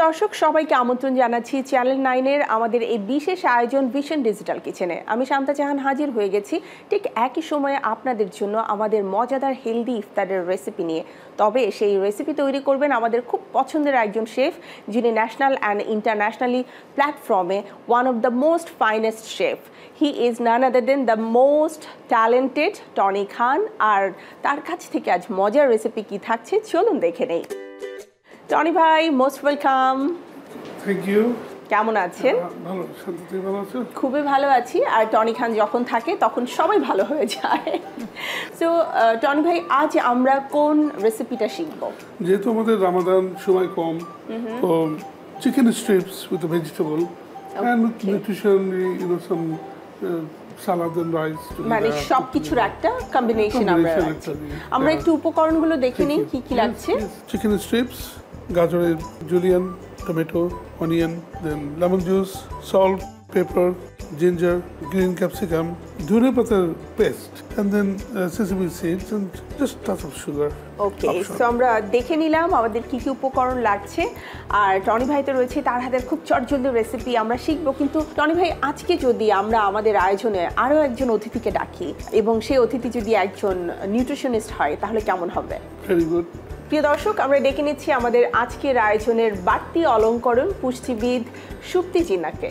দর্শক সবাইকে আমন্ত্রণ জানাচ্ছি চ্যানেল 9 এর আমাদের এই বিশেষ আয়োজন ভিশন ডিজিটাল কিচেনে। আমি শান্তা জাহান হাজির হয়ে গেছি ঠিক একই সময়ে আপনাদের জন্য আমাদের মজাদার হেলদি ইফতারের রেসিপি নিয়ে। তবে সেই রেসিপি তৈরি করবেন আমাদের খুব পছন্দের একজন শেফ, যিনি ন্যাশনাল অ্যান্ড ইন্টারন্যাশনালি প্ল্যাটফর্মে one of the most finest chef. He is none other than the most talented Tony Khan. আর তার কাছ থেকে আজ মজার রেসিপি কি থাকছে চলুন দেখে নেই। টনি ভাই, মোস্ট ওয়েলকাম। Thank you. কেমন আছেন? ভালো। শান্তি, তুমি ভালো আছো? খুবই ভালো আছি। আর টনি খান যখন থাকে তখন সবাই ভালো হয়ে যায়। সো টনি ভাই, আজ আমরা কোন রেসিপিটা শিখব? যেহেতু আমাদের রামাদান সময় কম, তো chicken strips with vegetable and with nutrition, you know, some salad and rice. মানে সবকিছুর একটা কম্বিনেশন আমরা একটু উপকরণগুলো দেখে নিই কি কি লাগছে। চিকেন স্ট্রিপস, গাজরের julienne, tomato, onion, then lemon juice, salt, pepper, ginger, green capsicum, ধনে পাতার paste, and then sesame seeds and just touch of sugar. Okay, so আমরা দেখে নিলাম আমাদের কি কি উপকরণ লাগছে। আর টনি ভাই তো রয়েছে, তার হাতের খুব চটজলদি রেসিপি আমরা শিখবো। কিন্তু টনি ভাই, আজকে যদি আমরা আমাদের আয়োজনে আরও একজন অতিথিকে ডাকি এবং সেই অতিথি যদি একজন নিউট্রিশনিস্ট হয় তাহলে কেমন হবে? Very good. প্রিয় দর্শক, আমরা ডেকে নিচ্ছি আমাদের আজকের আয়োজনের বাড়তি অলংকরণ পুষ্টিবিদ সুপ্তি জিনাকে।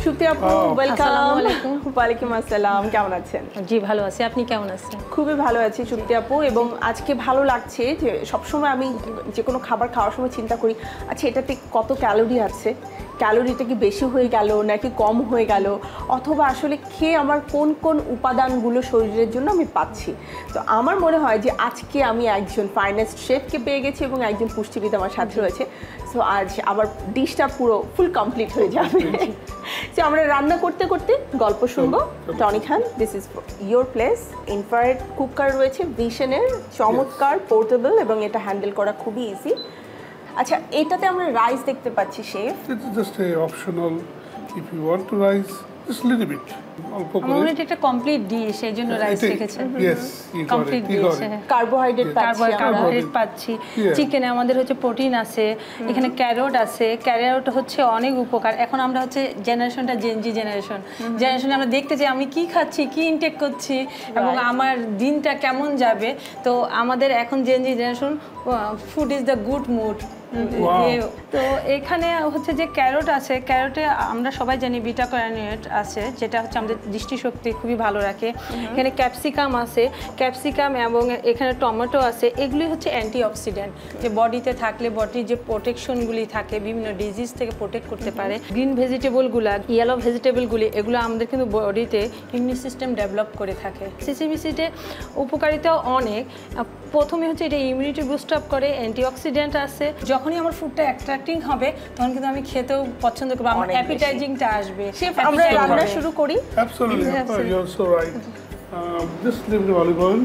সুপ্তি আপু, ওয়েলকাম। ওয়ালাইকুম আসসালাম, কেমন আছেন? জি ভালো আছি, আপনি কেমন আছেন? খুবই ভালো আছি সুপ্তি আপু। এবং আজকে ভালো লাগছে যে সবসময় আমি যে কোনো খাবার খাওয়ার সময় চিন্তা করি, আচ্ছা এটাতে কত ক্যালোরি আছে, ক্যালোরিটা কি বেশি হয়ে গেল নাকি কম হয়ে গেল, অথবা আসলে খেয়ে আমার কোন কোন উপাদানগুলো শরীরের জন্য আমি পাচ্ছি। তো আমার মনে হয় যে আজকে আমি একজন ফাইনেস্ট শেফকে পেয়ে গেছি এবং একজন পুষ্টিবিদ আমার সাথে রয়েছে। সো আজ আবার ডিশটা পুরো ফুল কমপ্লিট হয়ে যাবে। সো আমরা রান্না করতে করতে গল্প শুনবো। Tony Khan, this is your place. Infrared cooker রয়েছে ভিশনের, চমৎকার, পোর্টেবল, এবং এটা হ্যান্ডেল করা খুবই ইজি। আচ্ছা, এটাতে আমরা রাইস দেখতে পাচ্ছি chef. It's just a optional if you want to rice, just a little bit. আমার এটা একটা কমপ্লিট ডিশ, এই জন্য রাইস রেখেছেন। Yes, কমপ্লিট ডিশ, কার্বোহাইড্রেট পাচ্ছি, চিকেনে আমাদের হচ্ছে প্রোটিন আছে, এখানে ক্যারট আছে। ক্যারট হচ্ছে অনেক উপকার। এখন আমরা হচ্ছে জেনারেশনটা জেনজি জেনারেশনে আমরা দেখতে চাই আমি কি খাচ্ছি, কি ইনটেক করছি এবং আমার দিনটা কেমন যাবে। তো আমাদের এখন Gen Z generation, food is the good mood. তো এখানে হচ্ছে যে ক্যারট আছে, ক্যারটে আমরা সবাই জানি বিটা ক্যারোটিন আছে, যেটা হচ্ছে আমাদের দৃষ্টিশক্তি খুবই ভালো রাখে। এখানে ক্যাপসিকাম আছে, ক্যাপসিকাম এবং এখানে টমেটো আছে। এগুলি হচ্ছে অ্যান্টিঅক্সিডেন্ট, যে বডিতে থাকলে বডির যে প্রোটেকশনগুলি থাকে বিভিন্ন ডিজিজ থেকে প্রোটেক্ট করতে পারে। গ্রিন ভেজিটেবলগুলা, ইয়েলো ভেজিটেবলগুলি, এগুলো আমাদের কিন্তু বডিতে ইমিউন সিস্টেম ডেভেলপ করে থাকে। সেসেমি সিডে উপকারিতাও অনেক। প্রথমে হচ্ছে এটা ইমিউনিটি বুস্ট আপ করে, অ্যান্টিঅক্সিডেন্ট আছে। যখনই আমার ফুডটা অ্যাট্রাক্টিং হবে তখন কিন্তু আমি খেতেও পছন্দ করব, আমার অ্যাপিটাইজিংটা আসবে। শেফ, আমরা রান্না শুরু করি। Absolutely, you're so right. Just leave the olive oil.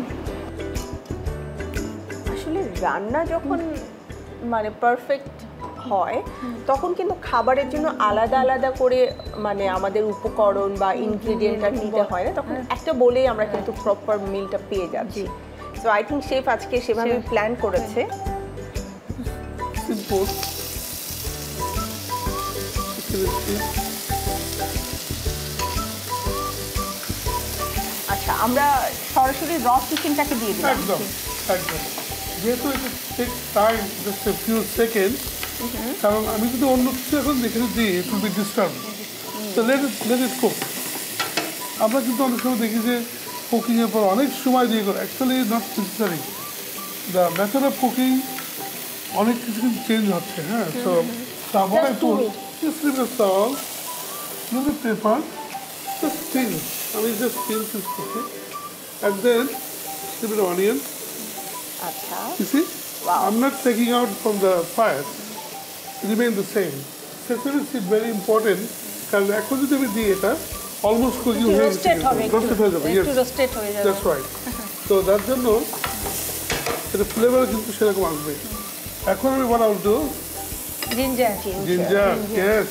আসলে রান্না যখন মানে পারফেক্ট হয় তখন কিন্তু খাবারের জন্য আলাদা আলাদা করে মানে আমাদের উপকরণ বা ইনগ্রেডিয়েন্টটা নিতে হয় না, তখন একটা বলেই আমরা কিন্তু প্রপার মিলটা পেয়ে যাচ্ছি। সো আই থিঙ্ক শেফ আজকে সেভাবে প্ল্যান করেছে। Simple. আচ্ছা, আমরা সরাসরি র চিকেনটাকে দিয়ে দিলাম। একদম একদম। যেহেতু এটা take time, just a few seconds, কারণ আমি যদি অন্য কিছু এখন দেখে দিই ইট উইল বি ডিস্টার্ব। তো লেট ইট কুক। আমরা কিন্তু অনেক সময় দেখি যে কুকিংয়ের পর অনেক সময় দিয়ে করে, actually not necessary. The method of cooking অনেক কিছু কিন্তু চেঞ্জ হচ্ছে। হ্যাঁ, so what I do, just leave the salt, leave the pepper, just thin. I mean, just thin this cooking, and then leave the onion. আচ্ছা, You see? Wow. I'm not taking out from the fire. Remain the same. Sesame seed very important. কারণ এখন যদি আমি দিই এটা almost cooking হয়ে যাবে, roasted হয়ে যাবে। Yes, রোস্টেড হয়ে যাবে। that's right. তো তার জন্য এটা ফ্লেভার কিন্তু সেরকম আসবে। এখন আমি what I'll do, ginger, yes,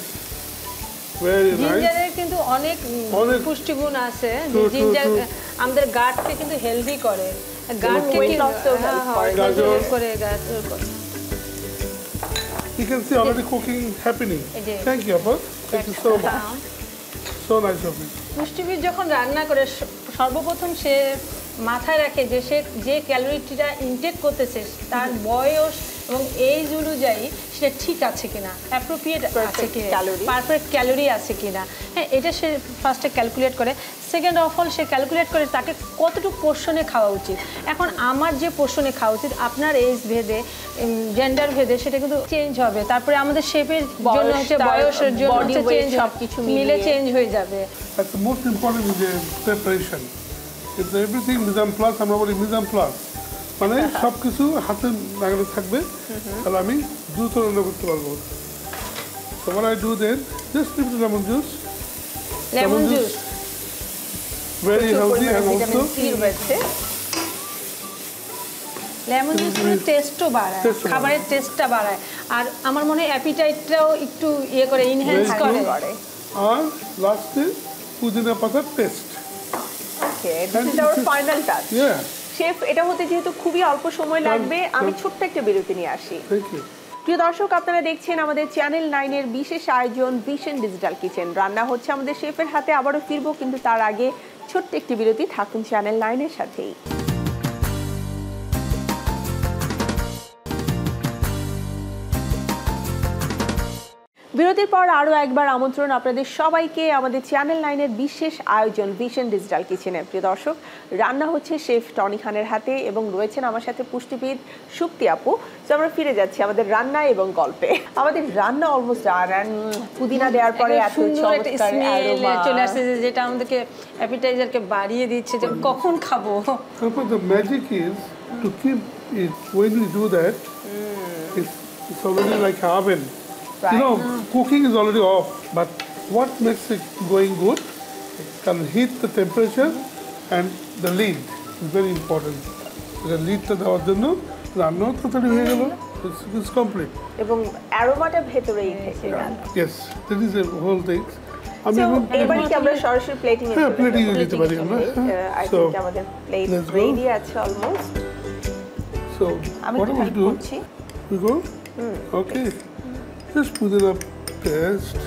very nice. জিঞ্জারের কিন্তু অনেক পুষ্টিগুণ আছে। জিঞ্জার আমাদের গাটকে কিন্তু হেলদি করে, গাটকে weight loss করে। You can see already cooking happening. did. Thank you, Appa. Thank you so much. So nice of you. পুষ্টিবিদ যখন রান্না করে সর্বপ্রথম সে মাথায় রাখে যে সে যে ক্যালোরিটা ইনটেক করতেছে তার বয়স এবং এইজ অনুযায়ী সেটা ঠিক আছে কিনা, অ্যাপ্রোপ্রিয়েট আছে কিনা, পারফেক্ট ক্যালোরি আছে কিনা, হ্যাঁ এটা সে ফার্স্টে ক্যালকুলেট করে। Second of all say calculate করে তাকে কতটুকু পোর্শনে খাওয়া উচিত। এখন আমার যে পোর্শনে খাওয়া উচিত আপনার এজ ভেদে জেন্ডার ভেদে সেটা কিন্তু চেঞ্জ হবে। তারপরে আমাদের শেপের জন্য হচ্ছে বয়সের জন্য হচ্ছে চেঞ্জ, সবকিছু মিলে চেঞ্জ হয়ে যাবে। That's the most important is the preparation. If everything mise en place, আমরা বলি mise en place, মানে সব কিছু হাতে লাগানো থাকবে, তাহলে আমি দ্রুত রান্না করতে পারবো। So what I do then, just a little lemon juice. Lemon juice Very healthy and also lemon juice টেস্টও বাড়ায়, খাবারের টেস্টটা বাড়ায়, আর আমার মনে হয় অ্যাপিটাইটটাও একটু ইয়ে করে ইনহ্যান্স করে। আর লাস্টে পুদিনা পাতার paste. Okay, this is our final touch. Yeah. Chef, এটা হতে যেহেতু খুবই অল্প সময় লাগবে, আমি ছোট্ট একটা বিরতি নিয়ে আসি। Thank you. প্রিয় দর্শক, আপনারা দেখছেন আমাদের চ্যানেল 9 এর বিশেষ আয়োজন ভিশন ডিজিটাল কিচেন। রান্না হচ্ছে আমাদের শেফের হাতে, আবারও ফিরবো, কিন্তু তার আগে ছোট্ট একটি বিরতি। থাকুন চ্যানেল 9 এর সাথেই। বিরতির পর আরও একবার আমন্ত্রণ আপনাদের সবাইকে আমাদের চ্যানেল 9 এর বিশেষ আয়োজন ভিশন ডিজিটাল কিচেনে। প্রিয় দর্শক, রান্না হচ্ছে শেফ টনি খানের হাতে এবং রয়েছেন আমার সাথে পুষ্টিবিদ সুপ্তি আপু। তো আমরা ফিরে যাচ্ছি আমাদের রান্না এবং গল্পে। আমাদের রান্না অলমোস্ট ডান, পুদিনা দেওয়ার পরে এত চমৎকার অ্যারোমা চলে আসছে যেটা আমাদেরকে অ্যাপিটাইজারকে বাড়িয়ে দিচ্ছে যে কখন খাবো। The magic is to keep it when we do that. It's already like an oven. Right. You know, cooking is already off, but what makes it going good can heat the temperature and the lid is very important. The lid to দেওয়ার জন্য রান্নাও তাড়াতাড়ি হয়ে গেল, it's complete. এবং অ্যারোমাটা ভেতরেই থেকে গেল। Yes, that is the whole thing. আমি এবারে কি আমরা সরাসরি প্লেটিং এ হ্যাঁ প্লেটিং এ দিতে পারি আমরা। আই থিংক আমাদের প্লেট রেডি আছে অলমোস্ট। So আমি what তো we হেল্প do? করছি। We go? Okay. Just put it up paste.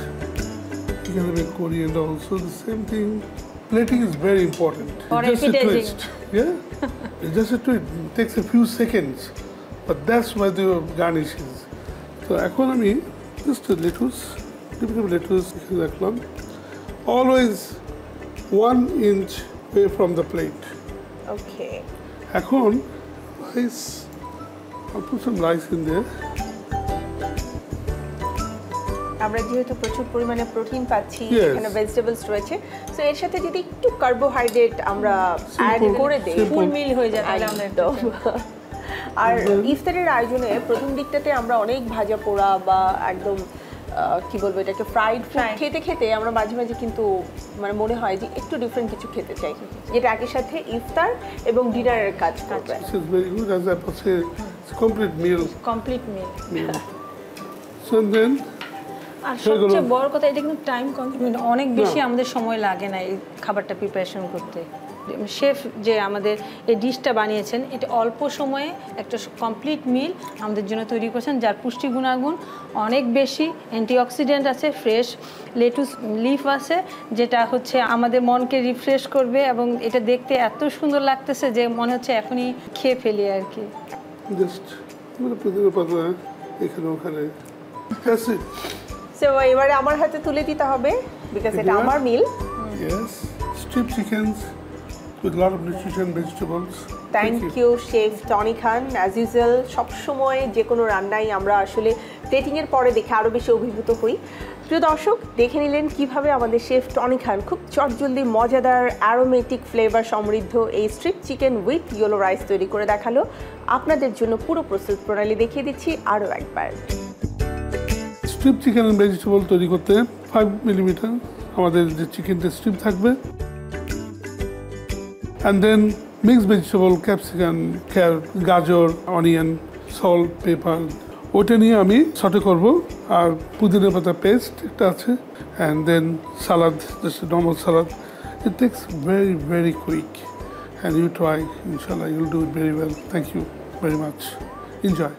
You can make coriander also, the same thing. Plating is very important. For It's just a appetizing. twist. Yeah? It's just a twist. It takes a few seconds. But that's why the garnish is. So এখন আমি just a lettuce, little bit of lettuce রাখলাম. Always 1 inch away from the plate. ওকে, এখন rice, I'll put some rice in there. আমরা যেহেতু প্রচুর পরিমাণে protein পাচ্ছি, Yes. এখানে ভেজিটেবলস রয়েছে, সো এর সাথে যদি একটু কার্বোহাইড্রেট আমরা অ্যাড করে দেই, ফুল মিল হয়ে যায় তাহলে আমরা একদম। আর ইফতারের আয়োজনে প্রথম দিকটাতে আমরা অনেক ভাজা পোড়া বা একদম কি বলবো এটাকে ফ্রাইড খেতে খেতে আমরা মাঝে মাঝে কিন্তু মানে মনে হয় যে একটু ডিফারেন্ট কিছু খেতে চাই, যেটা একই সাথে ইফতার এবং ডিনারের কাজ করবে। This is very good, as I say, it's a complete meal. Complete meal. So then, আর সবচেয়ে বড় কথা, এটা কিন্তু টাইম কনজিউমিং, অনেক বেশি আমাদের সময় লাগে না এই খাবারটা প্রিপারেশন করতে। শেফ যে আমাদের এই ডিশটা বানিয়েছেন, এটা অল্প সময়ে একটা কমপ্লিট মিল আমাদের জন্য তৈরি করেছেন, যার পুষ্টি গুণাগুণ অনেক বেশি, অ্যান্টিঅক্সিডেন্ট আছে, ফ্রেশ লেটুস লিফ আছে, যেটা হচ্ছে আমাদের মনকে রিফ্রেশ করবে, এবং এটা দেখতে এত সুন্দর লাগতেছে যে মনে হচ্ছে এখনই খেয়ে ফেলি আর কি। just পুদিনা পাতা এখানে ওখানে। That's it. সো এবারে আমার হাতে তুলে দিতে হবে, বিকজ এটা আমার মিল। Yes, strip chickens with a lot of nutrition, vegetables. Thank you chef Tony Khan. As usual সবসময় যে কোনো রান্নাই আমরা আসলে প্লেটিংয়ের পরে দেখে আরও বেশি অভিভূত হই। প্রিয় দর্শক, দেখে নিলেন কিভাবে আমাদের শেফ টনি খান খুব চটজলদি মজাদার অ্যারোমেটিক ফ্লেভার সমৃদ্ধ এই strip chicken with yellow rice তৈরি করে দেখালো। আপনাদের জন্য পুরো প্রস্তুত প্রণালী দেখিয়ে দিচ্ছি আরও একবার। স্ট্রিপ চিকেন এন্ড ভেজিটেবল তৈরি করতে 5 মিলিমিটার আমাদের যে চিকেনটা স্ট্রিপ থাকবে, and then mixed vegetable, capsicum, carrot, গাজর, অনিয়ন, সল্ট, পেপার, ওটা নিয়ে আমি সটে করব। আর পুদিনা পাতা পেস্ট একটা আছে, and then salad, just a normal salad. It takes very, very quick, and you try, inshallah, you'll do it very well. Thank you very much. Enjoy.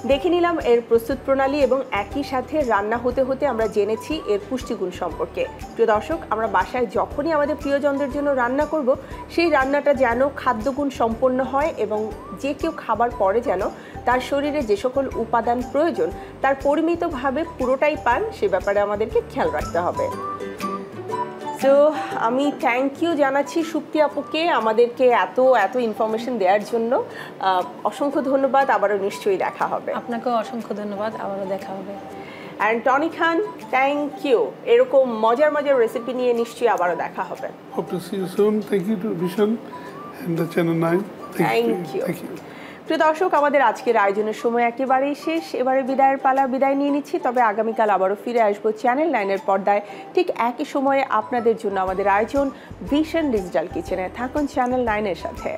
দেখে নিলাম এর প্রস্তুত প্রণালী এবং একই সাথে রান্না হতে হতে আমরা জেনেছি এর পুষ্টিগুণ সম্পর্কে। প্রিয় দর্শক, আমরা বাসায় যখনই আমাদের প্রিয়জনদের জন্য রান্না করব, সেই রান্নাটা যেন খাদ্যগুণ সম্পন্ন হয় এবং যে কেউ খাবার পরে যেন তার শরীরে যে সকল উপাদান প্রয়োজন তার পরিমিতভাবে পুরোটাই পান, সে ব্যাপারে আমাদেরকে খেয়াল রাখতে হবে। তো আমি থ্যাংক ইউ জানাচ্ছি সুপ্তি আপুকে আমাদেরকে এত ইনফরমেশন দেওয়ার জন্য। অসংখ্য ধন্যবাদ, আবারও নিশ্চয়ই দেখা হবে। আপনাকেও অসংখ্য ধন্যবাদ, আবারও দেখা হবে। And Tony Khan, thank you. এরকম মজার রেসিপি নিয়ে নিশ্চয়ই আবারও দেখা হবে। Hope to see you soon. Thank you to Vision and the Channel 9. Thank you. Thank you. প্রিয় দর্শক, আমাদের আজকের আয়োজনের সময় একেবারেই শেষ। এবারে বিদায়ের পালা, বিদায় নিয়ে নিচ্ছি। তবে আগামীকাল আবারও ফিরে আসবো চ্যানেল 9-এর পর্দায় ঠিক একই সময়ে আপনাদের জন্য আমাদের আয়োজন ভিশন ডিজিটাল কিচেনে। থাকুন চ্যানেল 9-এর সাথে।